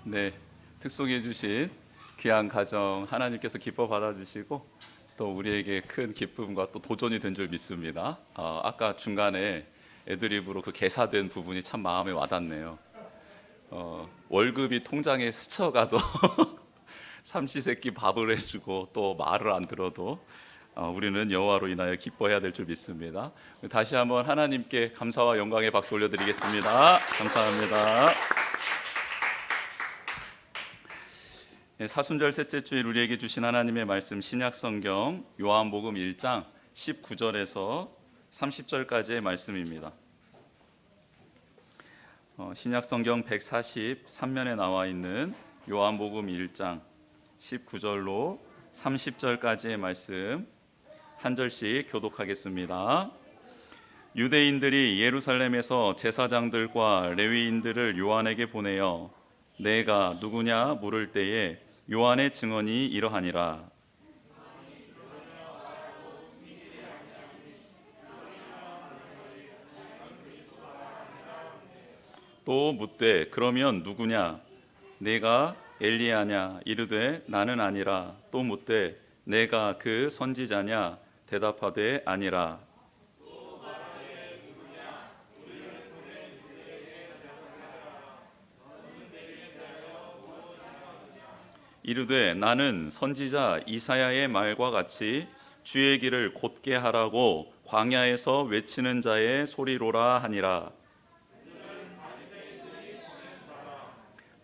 네, 특송해 주신 귀한 가정 하나님께서 기뻐 받아주시고 또 우리에게 큰 기쁨과 또 도전이 된 줄 믿습니다. 아까 중간에 애드립으로 그 개사된 부분이 참 마음에 와닿네요. 월급이 통장에 스쳐가도 삼시세끼 밥을 해주고 또 말을 안 들어도 우리는 여호와로 인하여 기뻐해야 될 줄 믿습니다. 다시 한번 하나님께 감사와 영광의 박수 올려드리겠습니다. 감사합니다. 사순절 셋째 주일 우리에게 주신 하나님의 말씀 신약성경 요한복음 1장 19절에서 30절까지의 말씀입니다. 신약성경 143면에 나와 있는 요한복음 1장 19절로 30절까지의 말씀 한 절씩 교독하겠습니다. 유대인들이 예루살렘에서 제사장들과 레위인들을 요한에게 보내어 내가 누구냐 물을 때에 요한의 증언이 이러하니라. 또 묻되 그러면 누구냐? 내가 엘리야냐? 이르되 나는 아니라. 또 묻되 내가 그 선지자냐? 대답하되 아니라. 이르되 나는 선지자 이사야의 말과 같이 주의 길을 곧게 하라고 광야에서 외치는 자의 소리로라 하니라.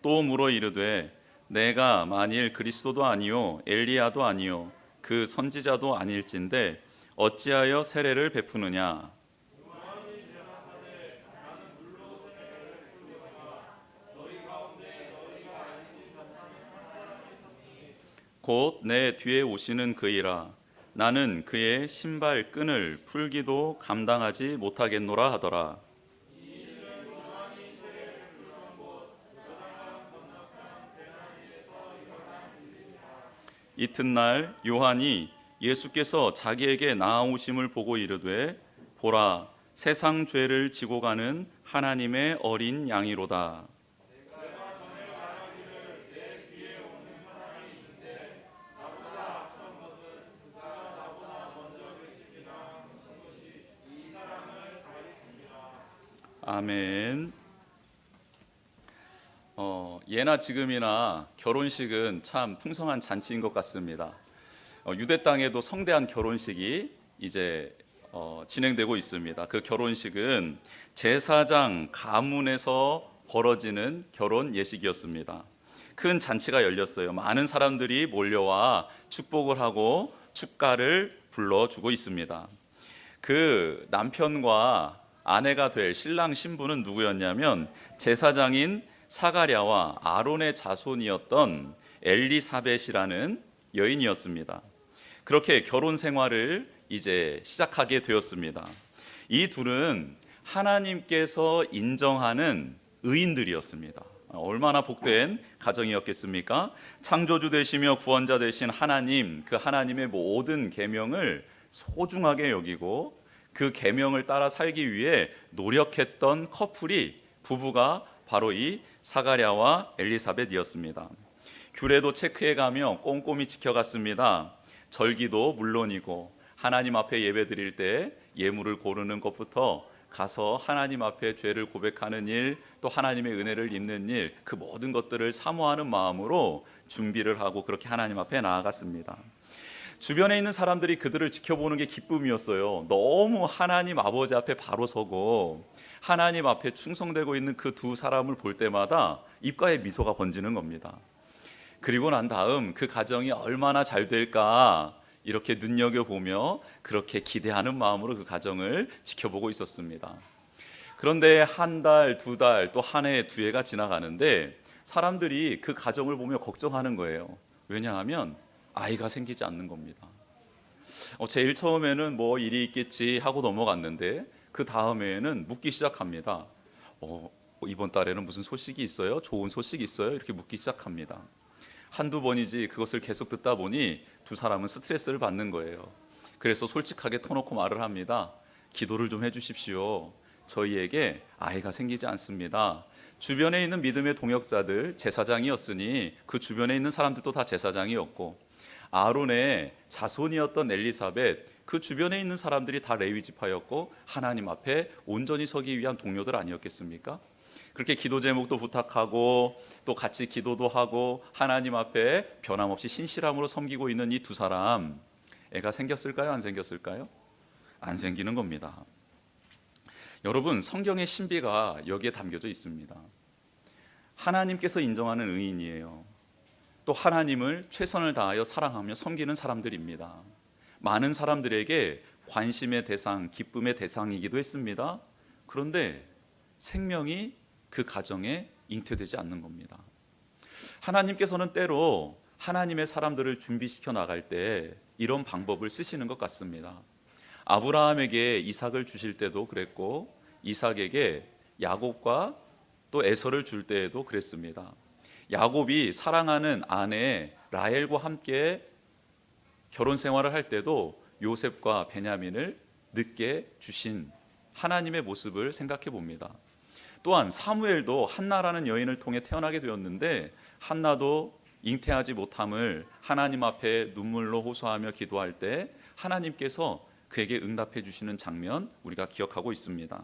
또 물어 이르되 내가 만일 그리스도도 아니요 엘리야도 아니요 그 선지자도 아닐진데 어찌하여 세례를 베푸느냐. 곧 내 뒤에 오시는 그이라. 나는 그의 신발 끈을 풀기도 감당하지 못하겠노라 하더라. 이튿날 요한이 예수께서 자기에게 나아오심을 보고 이르되 보라 세상 죄를 지고 가는 하나님의 어린 양이로다. 아멘. 예나 지금이나 결혼식은 참 풍성한 잔치인 것 같습니다. 유대 땅에도 성대한 결혼식이 이제 진행되고 있습니다. 그 결혼식은 제사장 가문에서 벌어지는 결혼 예식이었습니다. 큰 잔치가 열렸어요. 많은 사람들이 몰려와 축복을 하고 축가를 불러주고 있습니다. 그 남편과 아내가 될 신랑 신부는 누구였냐면 제사장인 사가랴와 아론의 자손이었던 엘리사벳이라는 여인이었습니다. 그렇게 결혼 생활을 이제 시작하게 되었습니다. 이 둘은 하나님께서 인정하는 의인들이었습니다. 얼마나 복된 가정이었겠습니까? 창조주 되시며 구원자 되신 하나님, 그 하나님의 모든 계명을 소중하게 여기고 그 계명을 따라 살기 위해 노력했던 커플이 부부가 바로 이 사가랴와 엘리사벳이었습니다. 규례도 체크해가며 꼼꼼히 지켜갔습니다. 절기도 물론이고 하나님 앞에 예배드릴 때 예물을 고르는 것부터 가서 하나님 앞에 죄를 고백하는 일, 또 하나님의 은혜를 입는 일, 그 모든 것들을 사모하는 마음으로 준비를 하고 그렇게 하나님 앞에 나아갔습니다. 주변에 있는 사람들이 그들을 지켜보는 게 기쁨이었어요. 너무 하나님 아버지 앞에 바로 서고 하나님 앞에 충성되고 있는 그 두 사람을 볼 때마다 입가에 미소가 번지는 겁니다. 그리고 난 다음 그 가정이 얼마나 잘 될까 이렇게 눈여겨보며 그렇게 기대하는 마음으로 그 가정을 지켜보고 있었습니다. 그런데 한 달, 두 달, 또 한 해, 두 해가 지나가는데 사람들이 그 가정을 보며 걱정하는 거예요. 왜냐하면 아이가 생기지 않는 겁니다. 제일 처음에는 뭐 일이 있겠지 하고 넘어갔는데 그 다음에는 묻기 시작합니다. 이번 달에는 무슨 소식이 있어요? 좋은 소식이 있어요? 이렇게 묻기 시작합니다. 한두 번이지 그것을 계속 듣다 보니 두 사람은 스트레스를 받는 거예요. 그래서 솔직하게 터놓고 말을 합니다. 기도를 좀 해주십시오. 저희에게 아이가 생기지 않습니다. 주변에 있는 믿음의 동역자들 제사장이었으니 그 주변에 있는 사람들도 다 제사장이었고, 아론의 자손이었던 엘리사벳, 그 주변에 있는 사람들이 다 레위 지파였고 하나님 앞에 온전히 서기 위한 동료들 아니었겠습니까? 그렇게 기도 제목도 부탁하고 또 같이 기도도 하고 하나님 앞에 변함없이 신실함으로 섬기고 있는 이 두 사람, 애가 생겼을까요? 안 생겼을까요? 안 생기는 겁니다. 여러분, 성경의 신비가 여기에 담겨져 있습니다. 하나님께서 인정하는 의인이에요. 또 하나님을 최선을 다하여 사랑하며 섬기는 사람들입니다. 많은 사람들에게 관심의 대상, 기쁨의 대상이기도 했습니다. 그런데 생명이 그 가정에 잉태되지 않는 겁니다. 하나님께서는 때로 하나님의 사람들을 준비시켜 나갈 때 이런 방법을 쓰시는 것 같습니다. 아브라함에게 이삭을 주실 때도 그랬고, 이삭에게 야곱과 또 에서를 줄 때에도 그랬습니다. 야곱이 사랑하는 아내 라헬과 함께 결혼 생활을 할 때도 요셉과 베냐민을 늦게 주신 하나님의 모습을 생각해 봅니다. 또한 사무엘도 한나라는 여인을 통해 태어나게 되었는데, 한나도 잉태하지 못함을 하나님 앞에 눈물로 호소하며 기도할 때 하나님께서 그에게 응답해 주시는 장면 우리가 기억하고 있습니다.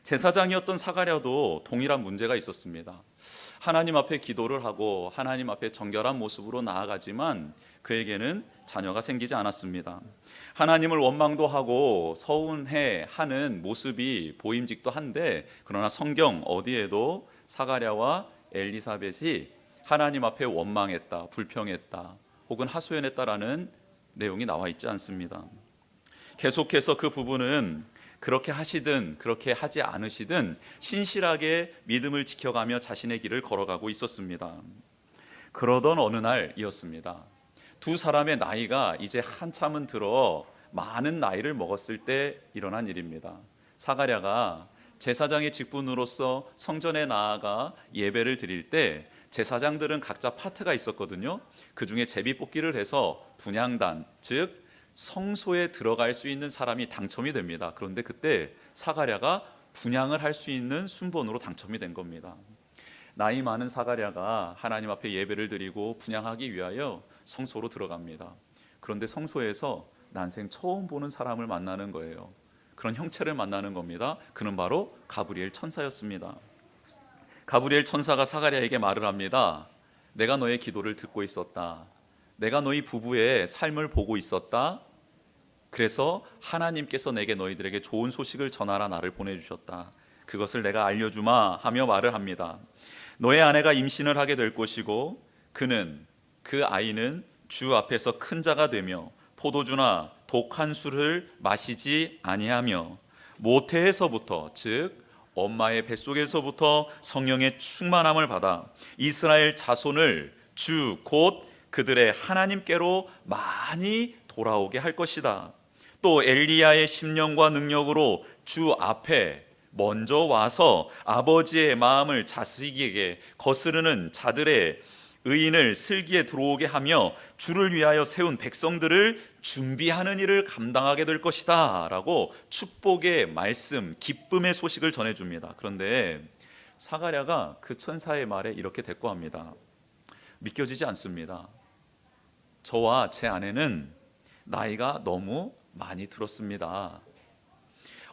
제사장이었던 사가랴도 동일한 문제가 있었습니다. 하나님 앞에 기도를 하고 하나님 앞에 정결한 모습으로 나아가지만 그에게는 자녀가 생기지 않았습니다. 하나님을 원망도 하고 서운해 하는 모습이 보임직도 한데, 그러나 성경 어디에도 사가랴와 엘리사벳이 하나님 앞에 원망했다, 불평했다, 혹은 하소연했다라는 내용이 나와 있지 않습니다. 계속해서 그 부분은 그렇게 하시든 그렇게 하지 않으시든 신실하게 믿음을 지켜가며 자신의 길을 걸어가고 있었습니다. 그러던 어느 날이었습니다. 두 사람의 나이가 이제 한참은 들어 많은 나이를 먹었을 때 일어난 일입니다. 사가랴가 제사장의 직분으로서 성전에 나아가 예배를 드릴 때 제사장들은 각자 파트가 있었거든요. 그 중에 제비뽑기를 해서 분향단, 즉 성소에 들어갈 수 있는 사람이 당첨이 됩니다. 그런데 그때 사가랴가 분향을 할 수 있는 순번으로 당첨이 된 겁니다. 나이 많은 사가랴가 하나님 앞에 예배를 드리고 분향하기 위하여 성소로 들어갑니다. 그런데 성소에서 난생 처음 보는 사람을 만나는 거예요. 그런 형체를 만나는 겁니다. 그는 바로 가브리엘 천사였습니다. 가브리엘 천사가 사가랴에게 말을 합니다. 내가 너의 기도를 듣고 있었다. 내가 너희 부부의 삶을 보고 있었다. 그래서 하나님께서 내게 너희들에게 좋은 소식을 전하라 나를 보내주셨다. 그것을 내가 알려주마 하며 말을 합니다. 너의 아내가 임신을 하게 될 것이고 그 아이는 주 앞에서 큰 자가 되며 포도주나 독한 술을 마시지 아니하며 모태에서부터, 즉 엄마의 뱃속에서부터 성령의 충만함을 받아 이스라엘 자손을 주 곧 그들의 하나님께로 많이 돌아오게 할 것이다. 또 엘리야의 심령과 능력으로 주 앞에 먼저 와서 아버지의 마음을 자식에게 거스르는 자들의 의인을 슬기에 들어오게 하며 주를 위하여 세운 백성들을 준비하는 일을 감당하게 될 것이다 라고 축복의 말씀, 기쁨의 소식을 전해줍니다. 그런데 사가랴가 그 천사의 말에 이렇게 대꾸합니다. 믿겨지지 않습니다. 저와 제 아내는 나이가 너무 많이 들었습니다.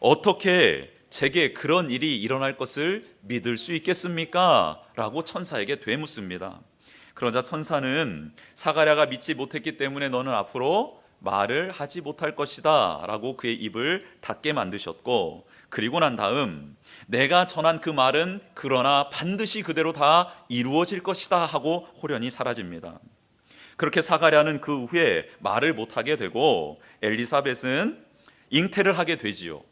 어떻게 제게 그런 일이 일어날 것을 믿을 수 있겠습니까? 라고 천사에게 되묻습니다. 그러자 천사는 사가랴가 믿지 못했기 때문에 너는 앞으로 말을 하지 못할 것이다 라고 그의 입을 닫게 만드셨고, 그리고 난 다음 내가 전한 그 말은 그러나 반드시 그대로 다 이루어질 것이다 하고 호련히 사라집니다. 그렇게 사가랴는 그 후에 말을 못하게 되고 엘리사벳은 잉태를 하게 되지요.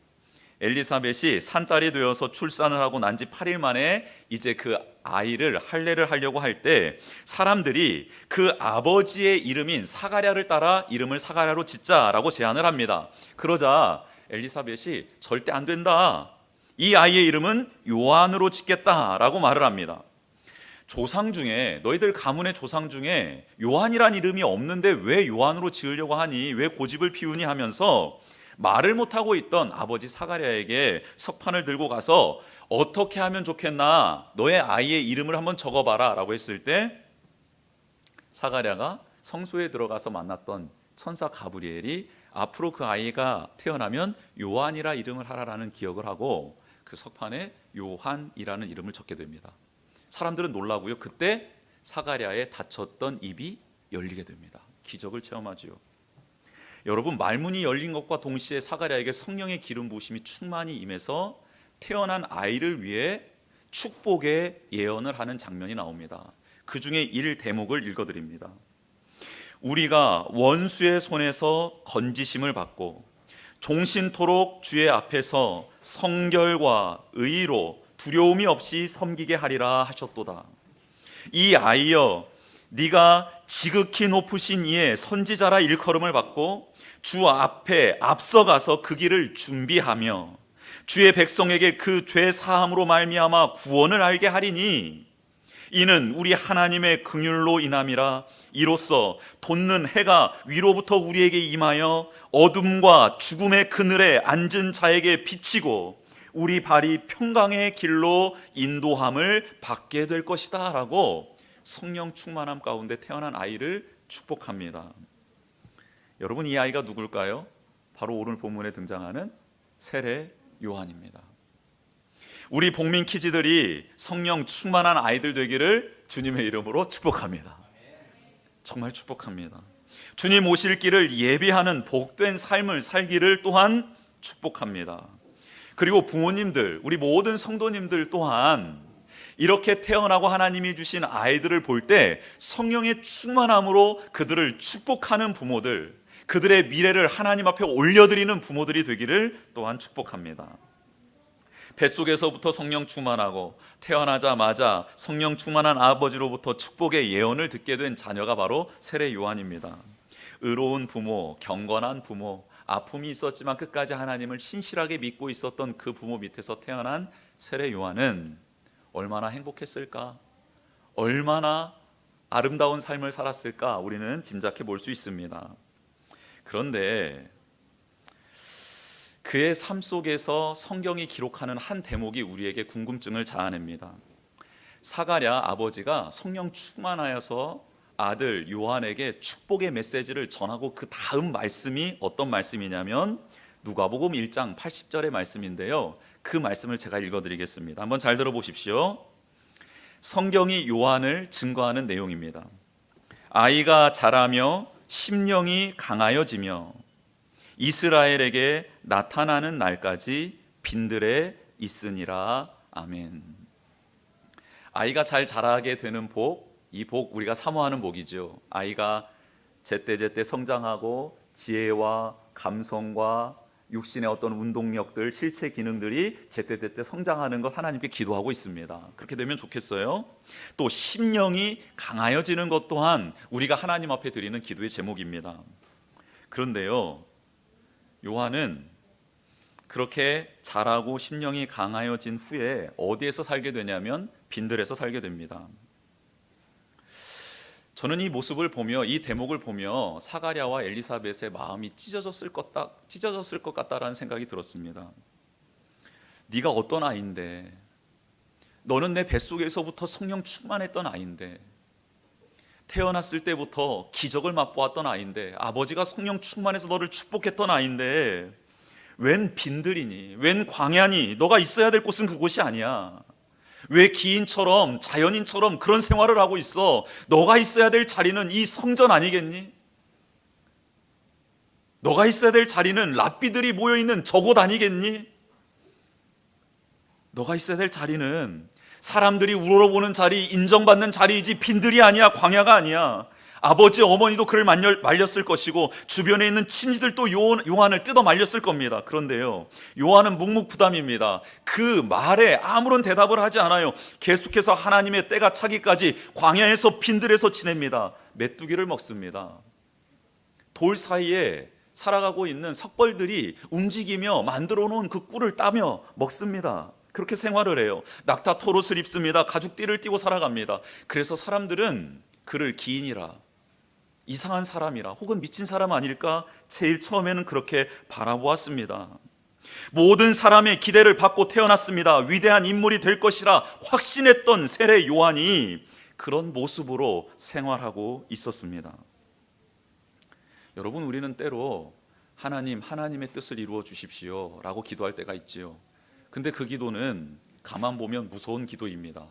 엘리사벳이 산딸이 되어서 출산을 하고 난 지 8일 만에 이제 그 아이를 할례를 하려고 할 때 사람들이 그 아버지의 이름인 사가랴를 따라 이름을 사가랴로 짓자라고 제안을 합니다. 그러자 엘리사벳이 절대 안 된다. 이 아이의 이름은 요한으로 짓겠다라고 말을 합니다. 조상 중에, 너희들 가문의 조상 중에 요한이란 이름이 없는데 왜 요한으로 지으려고 하니, 왜 고집을 피우니 하면서 말을 못하고 있던 아버지 사가랴에게 석판을 들고 가서 어떻게 하면 좋겠나? 너의 아이의 이름을 한번 적어봐라 라고 했을 때 사가랴가 성소에 들어가서 만났던 천사 가브리엘이 앞으로 그 아이가 태어나면 요한이라 이름을 하라라는 기억을 하고 그 석판에 요한이라는 이름을 적게 됩니다. 사람들은 놀라고요. 그때 사가랴의 닫혔던 입이 열리게 됩니다. 기적을 체험하지요. 여러분, 말문이 열린 것과 동시에 사가랴에게 성령의 기름 부으심이 충만히 임해서 태어난 아이를 위해 축복의 예언을 하는 장면이 나옵니다. 그 중에 1대목을 읽어드립니다. 우리가 원수의 손에서 건지심을 받고 종신토록 주의 앞에서 성결과 의로 두려움이 없이 섬기게 하리라 하셨도다. 이 아이여, 네가 지극히 높으신 이의 선지자라 일컬음을 받고 주 앞에 앞서가서 그 길을 준비하며 주의 백성에게 그 죄 사함으로 말미암아 구원을 알게 하리니 이는 우리 하나님의 긍휼로 인함이라. 이로써 돋는 해가 위로부터 우리에게 임하여 어둠과 죽음의 그늘에 앉은 자에게 비치고 우리 발이 평강의 길로 인도함을 받게 될 것이다 라고 성령 충만함 가운데 태어난 아이를 축복합니다. 여러분, 이 아이가 누굴까요? 바로 오늘 본문에 등장하는 세례 요한입니다. 우리 복민 키즈들이 성령 충만한 아이들 되기를 주님의 이름으로 축복합니다. 정말 축복합니다. 주님 오실 길을 예비하는 복된 삶을 살기를 또한 축복합니다. 그리고 부모님들, 우리 모든 성도님들 또한 이렇게 태어나고 하나님이 주신 아이들을 볼 때 성령의 충만함으로 그들을 축복하는 부모들, 그들의 미래를 하나님 앞에 올려드리는 부모들이 되기를 또한 축복합니다. 뱃속에서부터 성령 충만하고 태어나자마자 성령 충만한 아버지로부터 축복의 예언을 듣게 된 자녀가 바로 세례 요한입니다. 의로운 부모, 경건한 부모, 아픔이 있었지만 끝까지 하나님을 신실하게 믿고 있었던 그 부모 밑에서 태어난 세례 요한은 얼마나 행복했을까? 얼마나 아름다운 삶을 살았을까? 우리는 짐작해 볼 수 있습니다. 그런데 그의 삶 속에서 성경이 기록하는 한 대목이 우리에게 궁금증을 자아냅니다. 사가랴 아버지가 성령 충만하여서 아들 요한에게 축복의 메시지를 전하고 그 다음 말씀이 어떤 말씀이냐면 누가복음 1장 80절의 말씀인데요. 그 말씀을 제가 읽어드리겠습니다. 한번 잘 들어보십시오. 성경이 요한을 증거하는 내용입니다. 아이가 자라며 심령이 강하여지며 이스라엘에게 나타나는 날까지 빈들에 있으니라. 아멘. 아이가 잘 자라게 되는 복, 이 복 우리가 사모하는 복이죠. 아이가 제때제때 성장하고 지혜와 감성과 육신의 어떤 운동력들, 실체 기능들이 제때제때 성장하는 것 하나님께 기도하고 있습니다. 그렇게 되면 좋겠어요. 또 심령이 강하여지는 것 또한 우리가 하나님 앞에 드리는 기도의 제목입니다. 그런데요, 요한은 그렇게 자라고 심령이 강하여진 후에 어디에서 살게 되냐면 빈들에서 살게 됩니다. 저는 이 모습을 보며, 이 대목을 보며 사가랴와 엘리사벳의 마음이 찢어졌을 것 같다라는 생각이 들었습니다. 네가 어떤 아이인데, 너는 내 뱃속에서부터 성령 충만했던 아이인데, 태어났을 때부터 기적을 맛보았던 아이인데, 아버지가 성령 충만해서 너를 축복했던 아이인데 웬 빈들이니, 웬 광야니, 너가 있어야 될 곳은 그곳이 아니야. 왜 기인처럼, 자연인처럼 그런 생활을 하고 있어? 너가 있어야 될 자리는 이 성전 아니겠니? 너가 있어야 될 자리는 랍비들이 모여있는 저곳 아니겠니? 너가 있어야 될 자리는 사람들이 우러러보는 자리, 인정받는 자리이지 빈들이 아니야, 광야가 아니야. 아버지, 어머니도 그를 말렸을 것이고 주변에 있는 친지들도 요한을 뜯어 말렸을 겁니다. 그런데요, 요한은 묵묵부담입니다. 그 말에 아무런 대답을 하지 않아요. 계속해서 하나님의 때가 차기까지 광야에서 빈들에서 지냅니다. 메뚜기를 먹습니다. 돌 사이에 살아가고 있는 석벌들이 움직이며 만들어 놓은 그 꿀을 따며 먹습니다. 그렇게 생활을 해요. 낙타 토롯을 입습니다. 가죽띠를 띠고 살아갑니다. 그래서 사람들은 그를 기인이라, 이상한 사람이라, 혹은 미친 사람 아닐까 제일 처음에는 그렇게 바라보았습니다. 모든 사람의 기대를 받고 태어났습니다. 위대한 인물이 될 것이라 확신했던 세례 요한이 그런 모습으로 생활하고 있었습니다. 여러분, 우리는 때로 하나님의 뜻을 이루어 주십시오 라고 기도할 때가 있지요. 근데 그 기도는 가만 보면 무서운 기도입니다.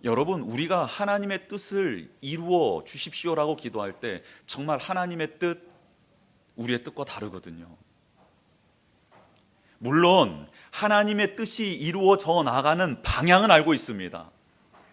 여러분, 우리가 하나님의 뜻을 이루어 주십시오라고 기도할 때 정말 하나님의 뜻, 우리의 뜻과 다르거든요. 물론 하나님의 뜻이 이루어져 나가는 방향은 알고 있습니다.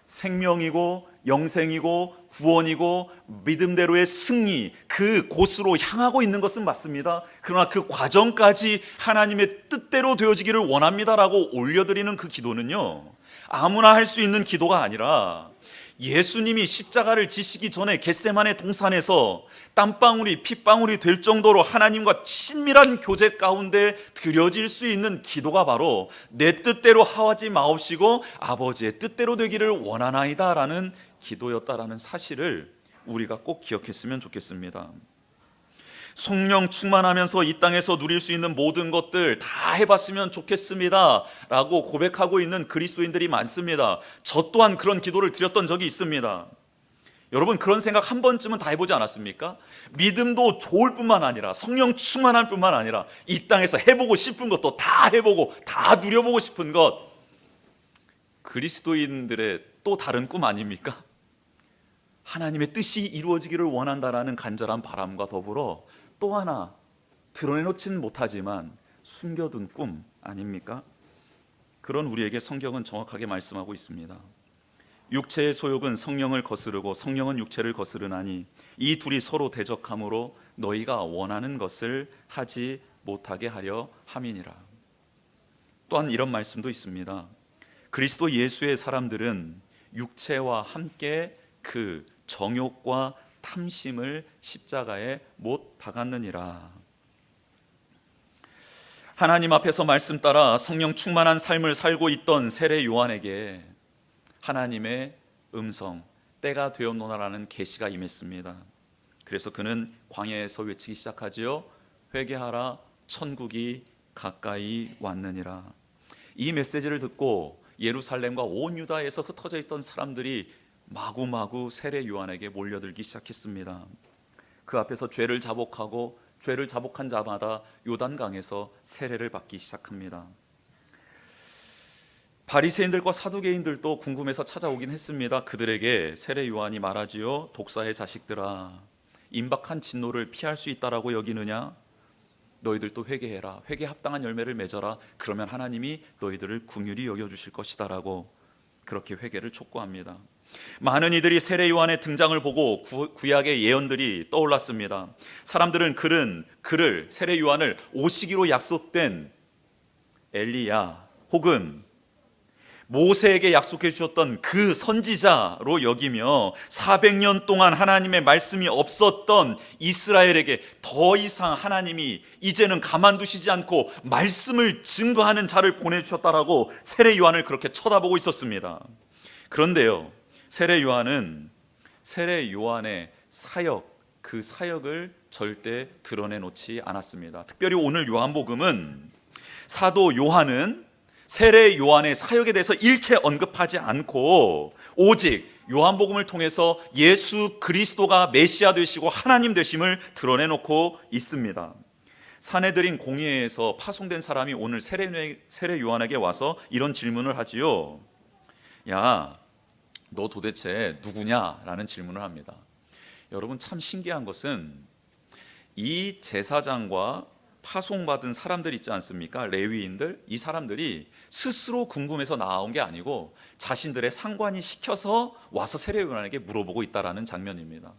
생명이고 영생이고 구원이고 믿음대로의 승리, 그 곳으로 향하고 있는 것은 맞습니다. 그러나 그 과정까지 하나님의 뜻대로 되어지기를 원합니다라고 올려드리는 그 기도는요, 아무나 할 수 있는 기도가 아니라 예수님이 십자가를 지시기 전에 겟세마네 동산에서 땀방울이 핏방울이 될 정도로 하나님과 친밀한 교제 가운데 드려질 수 있는 기도가 바로 내 뜻대로 하지 마옵시고 아버지의 뜻대로 되기를 원하나이다 라는 기도였다라는 사실을 우리가 꼭 기억했으면 좋겠습니다. 성령 충만하면서 이 땅에서 누릴 수 있는 모든 것들 다 해봤으면 좋겠습니다 라고 고백하고 있는 그리스도인들이 많습니다. 저 또한 그런 기도를 드렸던 적이 있습니다. 여러분, 그런 생각 한 번쯤은 다 해보지 않았습니까? 믿음도 좋을 뿐만 아니라 성령 충만할 뿐만 아니라 이 땅에서 해보고 싶은 것도 다 해보고 다 누려보고 싶은 것, 그리스도인들의 또 다른 꿈 아닙니까? 하나님의 뜻이 이루어지기를 원한다라는 간절한 바람과 더불어 또 하나 드러내놓지는 못하지만 숨겨둔 꿈 아닙니까? 그런 우리에게 성경은 정확하게 말씀하고 있습니다. 육체의 소욕은 성령을 거스르고 성령은 육체를 거스르나니 이 둘이 서로 대적함으로 너희가 원하는 것을 하지 못하게 하려 함이니라. 또한 이런 말씀도 있습니다. 그리스도 예수의 사람들은 육체와 함께 그 정욕과 탐심을 십자가에 못 박았느니라. 하나님 앞에서 말씀 따라 성령 충만한 삶을 살고 있던 세례 요한에게 하나님의 음성, 때가 되었노라라는 계시가 임했습니다. 그래서 그는 광야에서 외치기 시작하지요. 회개하라, 천국이 가까이 왔느니라. 이 메시지를 듣고 예루살렘과 온 유다에서 흩어져 있던 사람들이 마구마구 세례 요한에게 몰려들기 시작했습니다. 그 앞에서 죄를 자복하고 죄를 자복한 자마다 요단강에서 세례를 받기 시작합니다. 바리새인들과 사두개인들도 궁금해서 찾아오긴 했습니다. 그들에게 세례 요한이 말하지요. 독사의 자식들아, 임박한 진노를 피할 수 있다라고 여기느냐? 너희들도 회개해라. 회개 합당한 열매를 맺어라. 그러면 하나님이 너희들을 긍휼히 여겨주실 것이다라고 그렇게 회개를 촉구합니다. 많은 이들이 세례 요한의 등장을 보고 구약의 예언들이 떠올랐습니다. 사람들은 그를 세례 요한을 오시기로 약속된 엘리야 혹은 모세에게 약속해 주셨던 그 선지자로 여기며 400년 동안 하나님의 말씀이 없었던 이스라엘에게 더 이상 하나님이 이제는 가만두시지 않고 말씀을 증거하는 자를 보내주셨다라고 세례 요한을 그렇게 쳐다보고 있었습니다. 그런데요, 세례 요한은 세례 요한의 사역, 그 사역을 절대 드러내놓지 않았습니다. 특별히 오늘 요한복음은 사도 요한은 세례 요한의 사역에 대해서 일체 언급하지 않고 오직 요한복음을 통해서 예수 그리스도가 메시아 되시고 하나님 되심을 드러내놓고 있습니다. 사내들인 공회에서 파송된 사람이 오늘 세례 요한에게 와서 이런 질문을 하지요. 야, 너 도대체 누구냐? 라는 질문을 합니다. 여러분, 참 신기한 것은 이 제사장과 파송받은 사람들 있지 않습니까? 레위인들, 이 사람들이 스스로 궁금해서 나온 게 아니고 자신들의 상관이 시켜서 와서 세례 요한에게 물어보고 있다라는 장면입니다.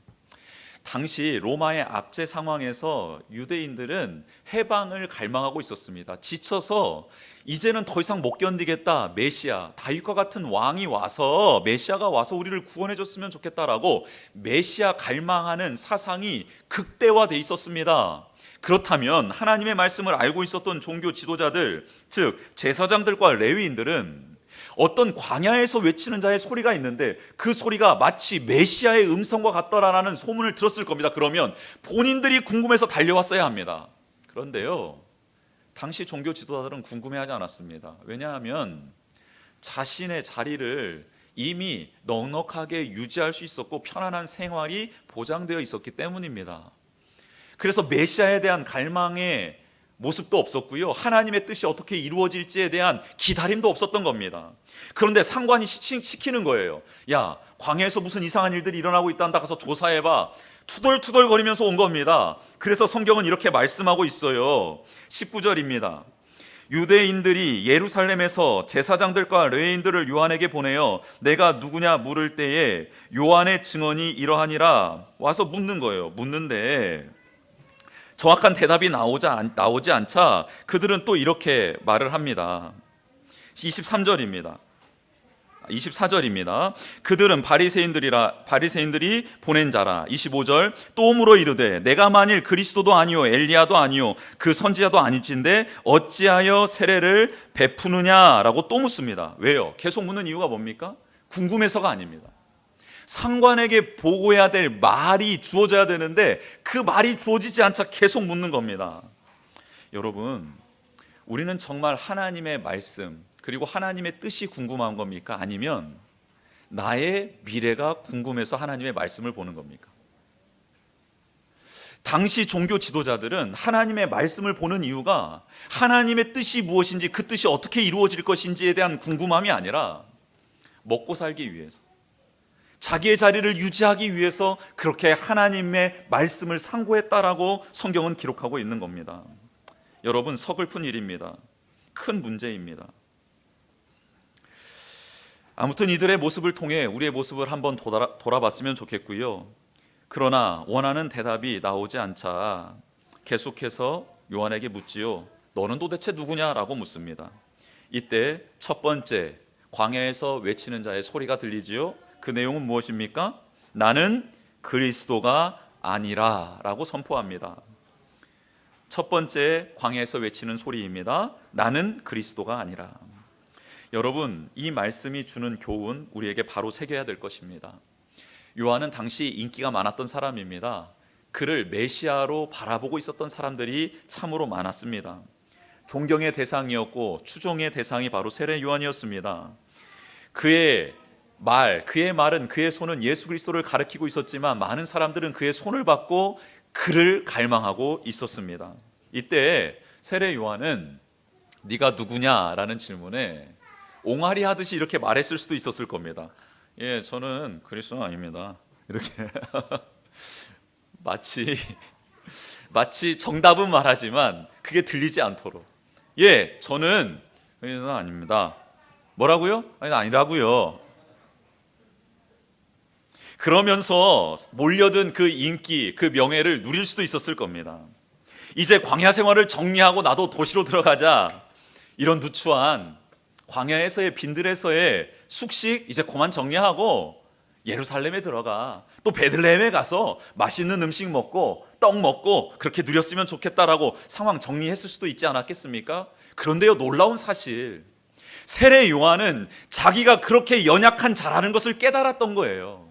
당시 로마의 압제 상황에서 유대인들은 해방을 갈망하고 있었습니다. 지쳐서 이제는 더 이상 못 견디겠다. 메시아, 다윗과 같은 왕이 와서 메시아가 와서 우리를 구원해 줬으면 좋겠다라고 메시아 갈망하는 사상이 극대화돼 있었습니다. 그렇다면 하나님의 말씀을 알고 있었던 종교 지도자들, 즉 제사장들과 레위인들은 어떤 광야에서 외치는 자의 소리가 있는데 그 소리가 마치 메시아의 음성과 같더라라는 소문을 들었을 겁니다. 그러면 본인들이 궁금해서 달려왔어야 합니다. 그런데요, 당시 종교 지도자들은 궁금해하지 않았습니다. 왜냐하면 자신의 자리를 이미 넉넉하게 유지할 수 있었고 편안한 생활이 보장되어 있었기 때문입니다. 그래서 메시아에 대한 갈망의 모습도 없었고요, 하나님의 뜻이 어떻게 이루어질지에 대한 기다림도 없었던 겁니다. 그런데 상관이 시키는 거예요. 야, 광야에서 무슨 이상한 일들이 일어나고 있단다, 가서 조사해봐. 투덜투덜거리면서 온 겁니다. 그래서 성경은 이렇게 말씀하고 있어요. 19절입니다. 유대인들이 예루살렘에서 제사장들과 레위인들을 요한에게 보내어 내가 누구냐 물을 때에 요한의 증언이 이러하니라 와서 묻는 거예요. 묻는데 정확한 대답이 나오지 않자 그들은 또 이렇게 말을 합니다. 24절입니다. 그들은 바리새인들이 보낸 자라. 25절, 또 물어 이르되 내가 만일 그리스도도 아니요 엘리야도 아니요 그 선지자도 아니진데 어찌하여 세례를 베푸느냐라고 또 묻습니다. 왜요? 계속 묻는 이유가 뭡니까? 궁금해서가 아닙니다. 상관에게 보고해야 될 말이 주어져야 되는데 그 말이 주어지지 않자 계속 묻는 겁니다. 여러분, 우리는 정말 하나님의 말씀 그리고 하나님의 뜻이 궁금한 겁니까? 아니면 나의 미래가 궁금해서 하나님의 말씀을 보는 겁니까? 당시 종교 지도자들은 하나님의 말씀을 보는 이유가 하나님의 뜻이 무엇인지, 그 뜻이 어떻게 이루어질 것인지에 대한 궁금함이 아니라 먹고 살기 위해서, 자기의 자리를 유지하기 위해서 그렇게 하나님의 말씀을 상고했다라고 성경은 기록하고 있는 겁니다. 여러분, 서글픈 일입니다. 큰 문제입니다. 아무튼 이들의 모습을 통해 우리의 모습을 한번 돌아봤으면 좋겠고요. 그러나 원하는 대답이 나오지 않자 계속해서 요한에게 묻지요. 너는 도대체 누구냐라고 묻습니다. 이때 첫 번째, 광야에서 외치는 자의 소리가 들리지요. 그 내용은 무엇입니까? 나는 그리스도가 아니라 라고 선포합니다. 첫 번째, 광야에서 외치는 소리입니다. 나는 그리스도가 아니라. 여러분, 이 말씀이 주는 교훈 우리에게 바로 새겨야 될 것입니다. 요한은 당시 인기가 많았던 사람입니다. 그를 메시아로 바라보고 있었던 사람들이 참으로 많았습니다. 존경의 대상이었고 추종의 대상이 바로 세례 요한이었습니다. 그의 말은, 그의 손은 예수 그리스도를 가리키고 있었지만 많은 사람들은 그의 손을 받고 그를 갈망하고 있었습니다. 이때 세례 요한은 네가 누구냐라는 질문에 옹알이 하듯이 이렇게 말했을 수도 있었을 겁니다. 예, 저는 그리스도는 아닙니다. 이렇게 마치 정답은 말하지만 그게 들리지 않도록, 예, 저는 그리스도는 아닙니다. 뭐라고요? 아니, 아니라고요. 그러면서 몰려든 그 인기, 그 명예를 누릴 수도 있었을 겁니다. 이제 광야 생활을 정리하고 나도 도시로 들어가자, 이런 누추한 광야에서의, 빈들에서의 숙식 이제 그만 정리하고 예루살렘에 들어가, 또 베들레헴에 가서 맛있는 음식 먹고 떡 먹고 그렇게 누렸으면 좋겠다라고 상황 정리했을 수도 있지 않았겠습니까? 그런데요, 놀라운 사실, 세례 요한은 자기가 그렇게 연약한 자라는 것을 깨달았던 거예요.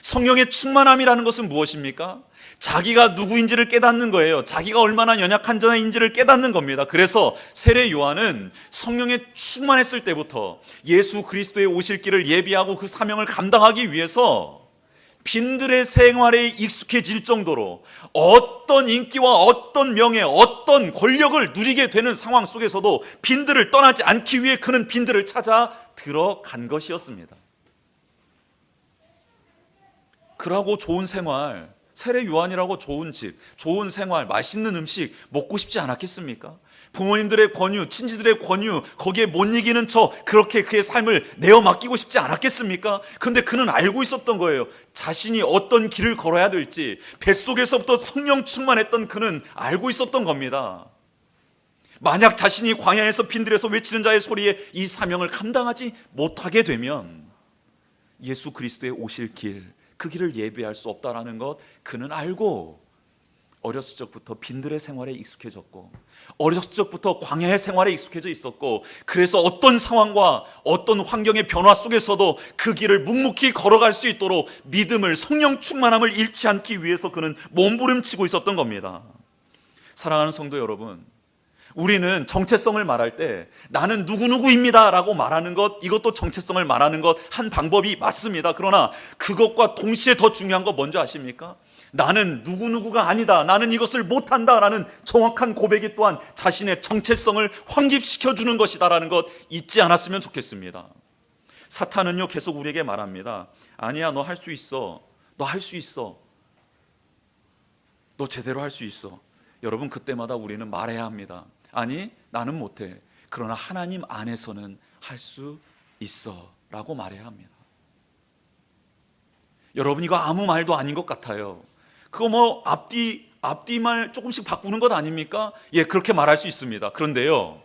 성령의 충만함이라는 것은 무엇입니까? 자기가 누구인지를 깨닫는 거예요. 자기가 얼마나 연약한 자인지를 깨닫는 겁니다. 그래서 세례 요한은 성령에 충만했을 때부터 예수 그리스도의 오실 길을 예비하고 그 사명을 감당하기 위해서 빈들의 생활에 익숙해질 정도로 어떤 인기와 어떤 명예, 어떤 권력을 누리게 되는 상황 속에서도 빈들을 떠나지 않기 위해 그는 빈들을 찾아 들어간 것이었습니다. 그러고 좋은 생활, 세례 요한이라고 좋은 집, 좋은 생활, 맛있는 음식 먹고 싶지 않았겠습니까? 부모님들의 권유, 친지들의 권유, 거기에 못 이기는 그렇게 그의 삶을 내어 맡기고 싶지 않았겠습니까? 근데 그는 알고 있었던 거예요. 자신이 어떤 길을 걸어야 될지 뱃속에서부터 성령 충만했던 그는 알고 있었던 겁니다. 만약 자신이 광야에서 빈들에서 외치는 자의 소리에 이 사명을 감당하지 못하게 되면 예수 그리스도의 오실 길, 그 길을 예배할 수 없다라는 것 그는 알고 어렸을 적부터 빈들의 생활에 익숙해졌고 어렸을 적부터 광야의 생활에 익숙해져 있었고, 그래서 어떤 상황과 어떤 환경의 변화 속에서도 그 길을 묵묵히 걸어갈 수 있도록 믿음을, 성령 충만함을 잃지 않기 위해서 그는 몸부림치고 있었던 겁니다. 사랑하는 성도 여러분, 우리는 정체성을 말할 때 나는 누구누구입니다 라고 말하는 것, 이것도 정체성을 말하는 것 한 방법이 맞습니다. 그러나 그것과 동시에 더 중요한 거 뭔지 아십니까? 나는 누구누구가 아니다, 나는 이것을 못한다 라는 정확한 고백이 또한 자신의 정체성을 확립시켜주는 것이다 라는 것 잊지 않았으면 좋겠습니다. 사탄은요 계속 우리에게 말합니다. 아니야, 너 할 수 있어, 너 할 수 있어, 너 제대로 할 수 있어. 여러분, 그때마다 우리는 말해야 합니다. 아니, 나는 못해. 그러나 하나님 안에서는 할 수 있어 라고 말해야 합니다. 여러분, 이거 아무 말도 아닌 것 같아요. 그거 뭐 앞뒤말 조금씩 바꾸는 것 아닙니까? 예, 그렇게 말할 수 있습니다. 그런데요,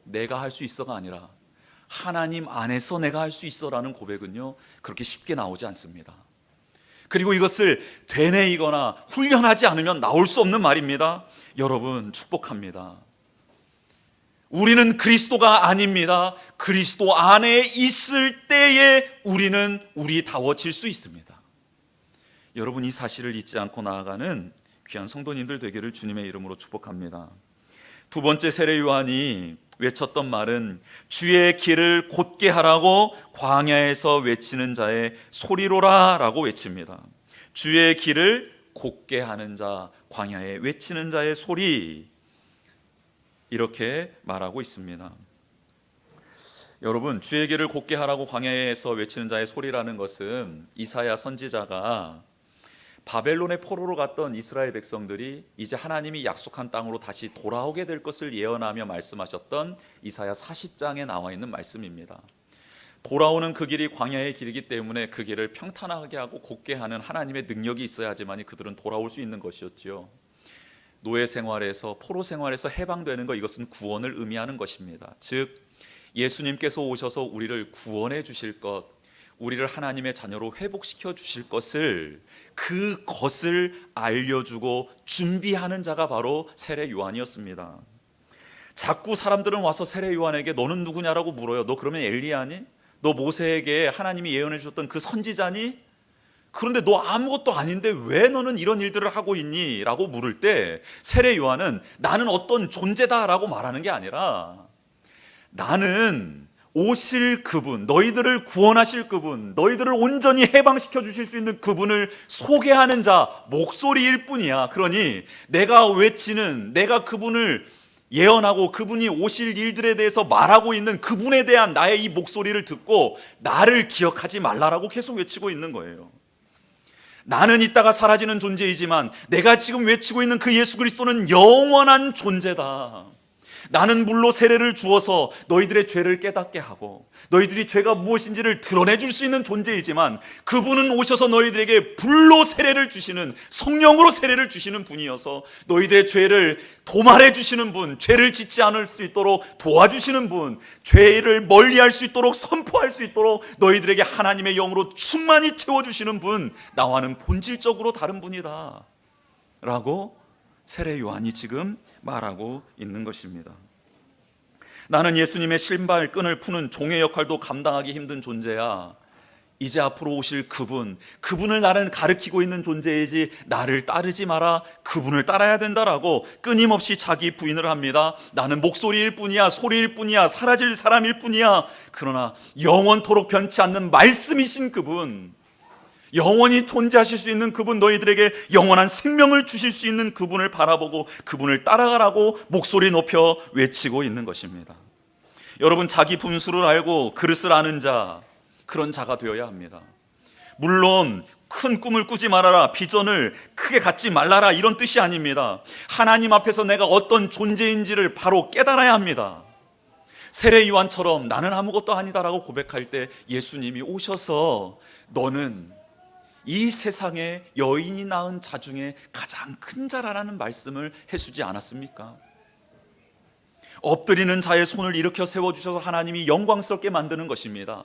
내가 할 수 있어가 아니라 하나님 안에서 내가 할 수 있어라는 고백은요 그렇게 쉽게 나오지 않습니다. 그리고 이것을 되뇌이거나 훈련하지 않으면 나올 수 없는 말입니다. 여러분, 축복합니다. 우리는 그리스도가 아닙니다. 그리스도 안에 있을 때에 우리는 우리다워질 수 있습니다. 여러분, 이 사실을 잊지 않고 나아가는 귀한 성도님들 되기를 주님의 이름으로 축복합니다. 두 번째 세례 요한이 외쳤던 말은 주의 길을 곧게 하라고 광야에서 외치는 자의 소리로라 라고 외칩니다. 주의 길을 곧게 하는 자, 광야에 외치는 자의 소리, 이렇게 말하고 있습니다. 여러분, 주의 길을 곧게 하라고 광야에서 외치는 자의 소리라는 것은 이사야 선지자가 바벨론의 포로로 갔던 이스라엘 백성들이 이제 하나님이 약속한 땅으로 다시 돌아오게 될 것을 예언하며 말씀하셨던 이사야 40장에 나와 있는 말씀입니다. 돌아오는 그 길이 광야의 길이기 때문에 그 길을 평탄하게 하고 곧게 하는 하나님의 능력이 있어야지만 그들은 돌아올 수 있는 것이었죠. 노예 생활에서, 포로 생활에서 해방되는 것, 이것은 구원을 의미하는 것입니다. 즉 예수님께서 오셔서 우리를 구원해 주실 것, 우리를 하나님의 자녀로 회복시켜 주실 것을, 그것을 알려주고 준비하는 자가 바로 세례 요한이었습니다. 자꾸 사람들은 와서 세례 요한에게 너는 누구냐라고 물어요. 너 그러면 엘리야니? 너 모세에게 하나님이 예언해 주셨던 그 선지자니? 그런데 너 아무것도 아닌데 왜 너는 이런 일들을 하고 있니? 라고 물을 때 세례 요한은 나는 어떤 존재다라고 말하는 게 아니라 나는 오실 그분, 너희들을 구원하실 그분, 너희들을 온전히 해방시켜 주실 수 있는 그분을 소개하는 자, 목소리일 뿐이야. 그러니 내가 외치는, 내가 그분을 예언하고 그분이 오실 일들에 대해서 말하고 있는 그분에 대한 나의 이 목소리를 듣고 나를 기억하지 말라라고 계속 외치고 있는 거예요. 나는 이따가 사라지는 존재이지만 내가 지금 외치고 있는 그 예수 그리스도는 영원한 존재다. 나는 물로 세례를 주어서 너희들의 죄를 깨닫게 하고 너희들이 죄가 무엇인지를 드러내 줄 수 있는 존재이지만 그분은 오셔서 너희들에게 불로 세례를 주시는, 성령으로 세례를 주시는 분이어서 너희들의 죄를 도말해 주시는 분, 죄를 짓지 않을 수 있도록 도와주시는 분, 죄를 멀리할 수 있도록 선포할 수 있도록 너희들에게 하나님의 영으로 충만히 채워주시는 분, 나와는 본질적으로 다른 분이다 라고 세례 요한이 지금 말하고 있는 것입니다. 나는 예수님의 신발끈을 푸는 종의 역할도 감당하기 힘든 존재야. 이제 앞으로 오실 그분을 나는 가르치고 있는 존재이지 나를 따르지 마라, 그분을 따라야 된다라고 끊임없이 자기 부인을 합니다. 나는 목소리일 뿐이야, 소리일 뿐이야, 사라질 사람일 뿐이야. 그러나 영원토록 변치 않는 말씀이신 그분, 영원히 존재하실 수 있는 그분, 너희들에게 영원한 생명을 주실 수 있는 그분을 바라보고 그분을 따라가라고 목소리 높여 외치고 있는 것입니다. 여러분, 자기 분수를 알고 그릇을 아는 자, 그런 자가 되어야 합니다. 물론 큰 꿈을 꾸지 말아라, 비전을 크게 갖지 말라라, 이런 뜻이 아닙니다. 하나님 앞에서 내가 어떤 존재인지를 바로 깨달아야 합니다. 세례 요한처럼 나는 아무것도 아니다라고 고백할 때 예수님이 오셔서 너는 이 세상에 여인이 낳은 자 중에 가장 큰 자라라는 말씀을 해주지 않았습니까? 엎드리는 자의 손을 일으켜 세워주셔서 하나님이 영광스럽게 만드는 것입니다.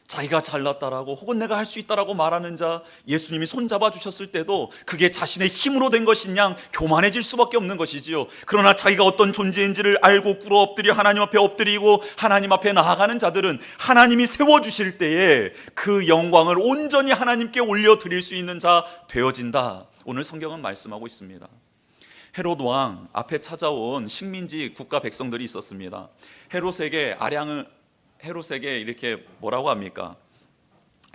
자기가 잘났다라고 혹은 내가 할 수 있다라고 말하는 자, 예수님이 손잡아 주셨을 때도 그게 자신의 힘으로 된 것인 양 교만해질 수밖에 없는 것이지요. 그러나 자기가 어떤 존재인지를 알고 꿇어 엎드려 하나님 앞에 엎드리고 하나님 앞에 나아가는 자들은 하나님이 세워주실 때에 그 영광을 온전히 하나님께 올려드릴 수 있는 자 되어진다. 오늘 성경은 말씀하고 있습니다. 헤롯 왕 앞에 찾아온 식민지 국가 백성들이 있었습니다. 헤롯에게 이렇게 뭐라고 합니까?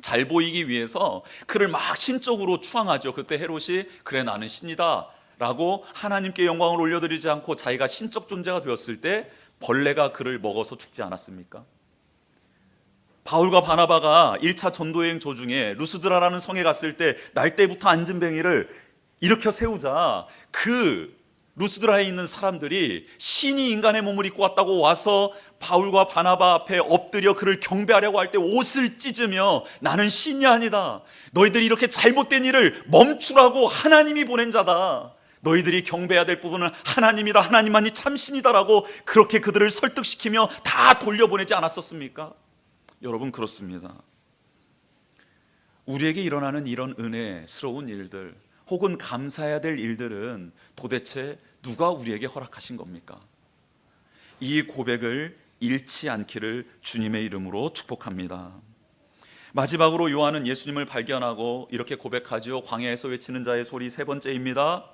잘 보이기 위해서 그를 막 신적으로 추앙하죠. 그때 헤롯이 그래 나는 신이다 라고 하나님께 영광을 올려드리지 않고 자기가 신적 존재가 되었을 때 벌레가 그를 먹어서 죽지 않았습니까? 바울과 바나바가 1차 전도여행 도중에 루스드라라는 성에 갔을 때 날때부터 앉은뱅이를 일으켜 세우자 그 루스드라에 있는 사람들이 신이 인간의 몸을 입고 왔다고 와서 바울과 바나바 앞에 엎드려 그를 경배하려고 할 때 옷을 찢으며 나는 신이 아니다, 너희들이 이렇게 잘못된 일을 멈추라고 하나님이 보낸 자다, 너희들이 경배해야 될 부분은 하나님이다, 하나님만이 참 신이다라고 그렇게 그들을 설득시키며 다 돌려보내지 않았었습니까? 여러분, 그렇습니다. 우리에게 일어나는 이런 은혜스러운 일들 혹은 감사해야 될 일들은 도대체 누가 우리에게 허락하신 겁니까? 이 고백을 잃지 않기를 주님의 이름으로 축복합니다. 마지막으로 요한은 예수님을 발견하고 이렇게 고백하지요. 광야에서 외치는 자의 소리 세 번째입니다.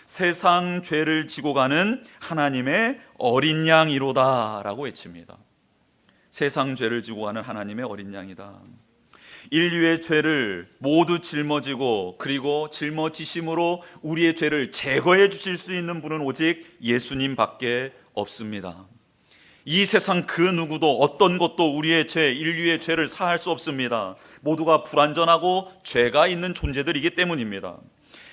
세상 죄를 지고 가는 하나님의 어린 양이로다 라고 외칩니다. 세상 죄를 지고 가는 하나님의 어린 양이다. 인류의 죄를 모두 짊어지고 그리고 짊어지심으로 우리의 죄를 제거해 주실 수 있는 분은 오직 예수님밖에 없습니다. 이 세상 그 누구도 어떤 것도 우리의 죄, 인류의 죄를 사할 수 없습니다. 모두가 불완전하고 죄가 있는 존재들이기 때문입니다.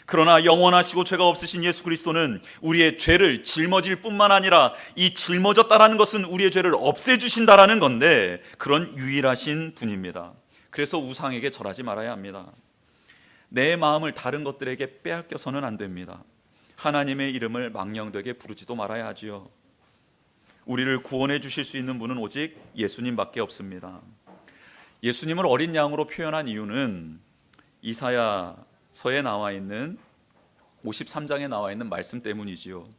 그러나 영원하시고 죄가 없으신 예수 그리스도는 우리의 죄를 짊어질 뿐만 아니라 이 짊어졌다라는 것은 우리의 죄를 없애주신다라는 건데 그런 유일하신 분입니다. 그래서 우상에게 절하지 말아야 합니다. 내 마음을 다른 것들에게 빼앗겨서는 안 됩니다. 하나님의 이름을 망령되게 부르지도 말아야 하지요. 우리를 구원해 주실 수 있는 분은 오직 예수님밖에 없습니다. 예수님을 어린 양으로 표현한 이유는 이사야서에 나와 있는 53장에 나와 있는 말씀 때문이지요.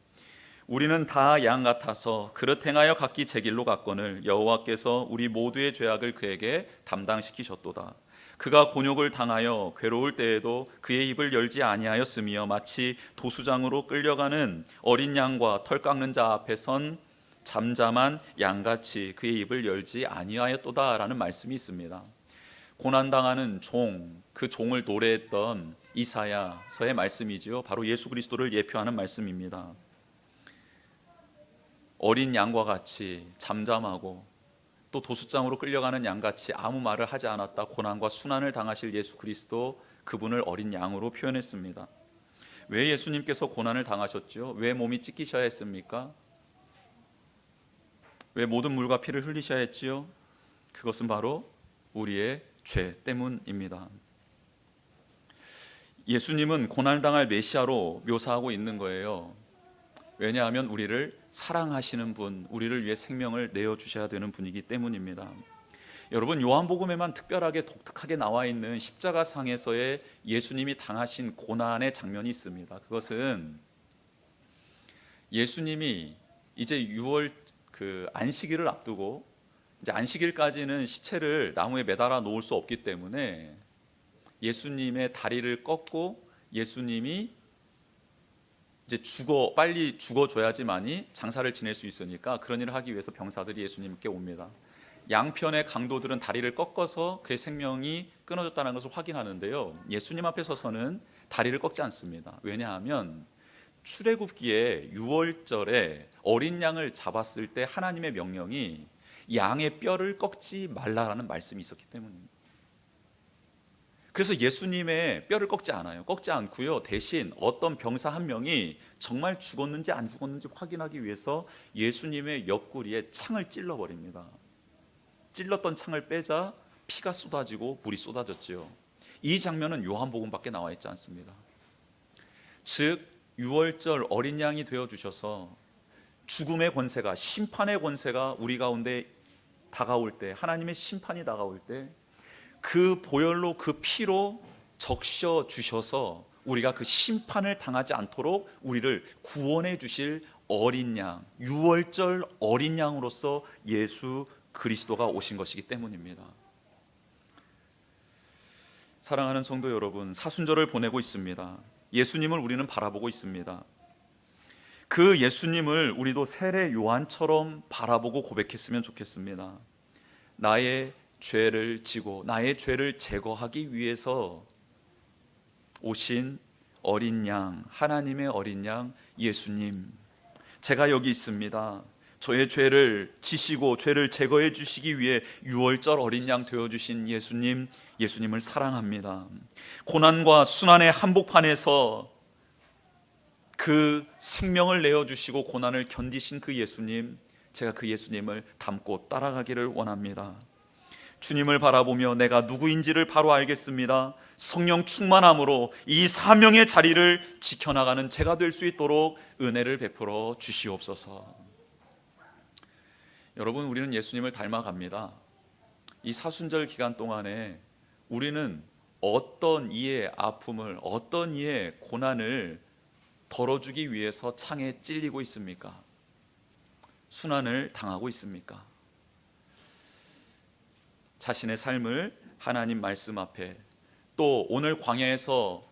우리는 다 양 같아서 그릇 행하여 각기 제 길로 갔거늘 여호와께서 우리 모두의 죄악을 그에게 담당시키셨도다. 그가 곤욕을 당하여 괴로울 때에도 그의 입을 열지 아니하였으며 마치 도수장으로 끌려가는 어린 양과 털 깎는 자 앞에 선 잠잠한 양같이 그의 입을 열지 아니하였도다라는 말씀이 있습니다. 고난당하는 종, 그 종을 노래했던 이사야서의 말씀이지요. 바로 예수 그리스도를 예표하는 말씀입니다. 어린 양과 같이 잠잠하고 또 도수장으로 끌려가는 양같이 아무 말을 하지 않았다 고난과 순환을 당하실 예수 그리스도, 그분을 어린 양으로 표현했습니다. 왜 예수님께서 고난을 당하셨죠? 왜 몸이 찢기셔야 했습니까? 왜 모든 물과 피를 흘리셔야 했지요? 그것은 바로 우리의 죄 때문입니다. 예수님은 고난당할 메시아로 묘사하고 있는 거예요. 왜냐하면 우리를 사랑하시는 분, 우리를 위해 생명을 내어주셔야 되는 분이기 때문입니다. 여러분, 요한복음에만 특별하게 독특하게 나와 있는 십자가상에서의 예수님이 당하신 고난의 장면이 있습니다. 그것은 예수님이 이제 6월 안식일을 앞두고 이제 안식일까지는 시체를 나무에 매달아 놓을 수 없기 때문에 예수님의 다리를 꺾고 예수님이 이제 빨리 죽어줘야지만이 장사를 지낼 수 있으니까 그런 일을 하기 위해서 병사들이 예수님께 옵니다. 양편의 강도들은 다리를 꺾어서 그의 생명이 끊어졌다는 것을 확인하는데요. 예수님 앞에 서서는 다리를 꺾지 않습니다. 왜냐하면 출애굽기에 6월절에 어린 양을 잡았을 때 하나님의 명령이 양의 뼈를 꺾지 말라라는 말씀이 있었기 때문입니다. 그래서 예수님의 뼈를 꺾지 않아요. 꺾지 않고요. 대신 어떤 병사 한 명이 정말 죽었는지 안 죽었는지 확인하기 위해서 예수님의 옆구리에 창을 찔러버립니다. 찔렀던 창을 빼자 피가 쏟아지고 물이 쏟아졌지요. 이 장면은 요한복음밖에 나와 있지 않습니다. 즉 6월절 어린 양이 되어주셔서 죽음의 권세가, 심판의 권세가 우리 가운데 다가올 때, 하나님의 심판이 다가올 때 그 보혈로, 그 피로 적셔 주셔서 우리가 그 심판을 당하지 않도록 우리를 구원해 주실 어린 양, 6월절 어린 양으로서 예수 그리스도가 오신 것이기 때문입니다. 사랑하는 성도 여러분, 사순절을 보내고 있습니다. 예수님을 우리는 바라보고 있습니다. 그 예수님을 우리도 세례 요한처럼 바라보고 고백했으면 좋겠습니다. 나의 죄를 지고 나의 죄를 제거하기 위해서 오신 어린 양, 하나님의 어린 양 예수님, 제가 여기 있습니다. 저의 죄를 지시고 죄를 제거해 주시기 위해 유월절 어린 양 되어주신 예수님, 예수님을 사랑합니다. 고난과 순환의 한복판에서 그 생명을 내어주시고 고난을 견디신 그 예수님, 제가 그 예수님을 닮고 따라가기를 원합니다. 주님을 바라보며 내가 누구인지를 바로 알겠습니다. 성령 충만함으로 이 사명의 자리를 지켜나가는 제가 될 수 있도록 은혜를 베풀어 주시옵소서. 여러분, 우리는 예수님을 닮아갑니다. 이 사순절 기간 동안에 우리는 어떤 이의 아픔을, 어떤 이의 고난을 덜어주기 위해서 창에 찔리고 있습니까? 순환을 당하고 있습니까? 자신의 삶을 하나님 말씀 앞에, 또 오늘 광야에서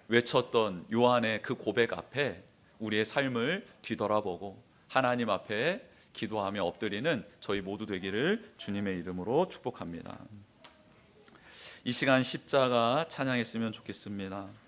외쳤던 요한의 그 고백 앞에 우리의 삶을 뒤돌아보고 하나님 앞에 기도하며 엎드리는 저희 모두 되기를 주님의 이름으로 축복합니다. 이 시간 십자가 찬양했으면 좋겠습니다.